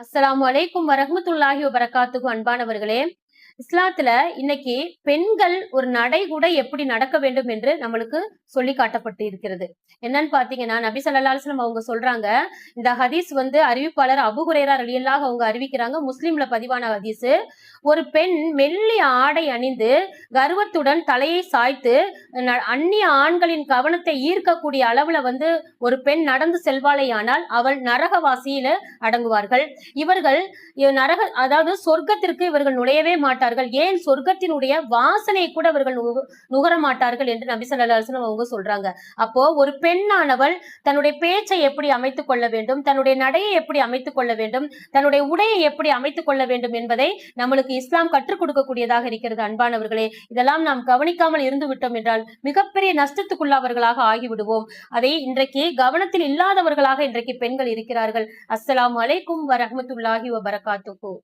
அஸ்ஸலாமு அலைக்கும் வரஹ்மத்துல்லாஹி வபரகாத்துஹு. அன்பானவர்களே, இஸ்லாத்துல இன்னைக்கு பெண்கள் ஒரு நடை கூட எப்படி நடக்க வேண்டும் என்று நம்மளுக்கு சொல்லி காட்டப்பட்டு இருக்கிறது. என்னன்னு பாத்தீங்கன்னா, நபி ஸல்லல்லாஹு அலைஹி வஸல்லம் அவங்க சொல்றாங்க. இந்த ஹதீஸ் அறிவிப்பாளர் அபூ ஹுரைரா ரலியல்லாஹு அவங்க அறிவிக்கிறாங்க. முஸ்லிம்ல பதிவான ஹதீஸ். ஒரு பெண் மெல்லிய ஆடை அணிந்து கர்வத்துடன் தலையை சாய்த்து அந்நிய ஆண்களின் கவனத்தை ஈர்க்கக்கூடிய அளவுல ஒரு பெண் நடந்து செல்வாளேயானால் அவள் நரகவாசியில அடங்குவார்கள். இவர்கள் அதாவது சொர்க்கத்திற்கு இவர்கள் நுழையவே மாட்டார்கள். ஏன் சொர்க்கத்தினுடைய வாசனை கூட இவர்கள் நுகர மாட்டார்கள் என்று நபி ஸல்லல்லாஹு அலைஹி வஸல்லம் அவங்க சொல்றாங்க. அப்போ ஒரு பெண்ணானவள் தன்னுடைய பேச்சை எப்படி அமைத்துக் கொள்ள வேண்டும், தன்னுடைய நடையை எப்படி அமைத்துக் கொள்ள வேண்டும், தன்னுடைய உடையை எப்படி அமைத்துக் கொள்ள வேண்டும் என்பதை நம்மளுக்கு இஸ்லாம் கற்றுக் கொடுக்கக்கூடியதாக இருக்கிறது. அன்பானவர்களே, இதெல்லாம் நாம் கவனிக்காமல் இருந்து விட்டோம் என்றால் மிகப்பெரிய நஷ்டத்துக்குள்ளவர்களாக ஆகிவிடுவோம். அதை இன்றைக்கு கவனத்தில் இல்லாதவர்களாக இன்றைக்கு பெண்கள் இருக்கிறார்கள். அஸ்ஸலாமு அலைக்கும் வரஹ்மத்துல்லாஹி வபரகாத்துஹு.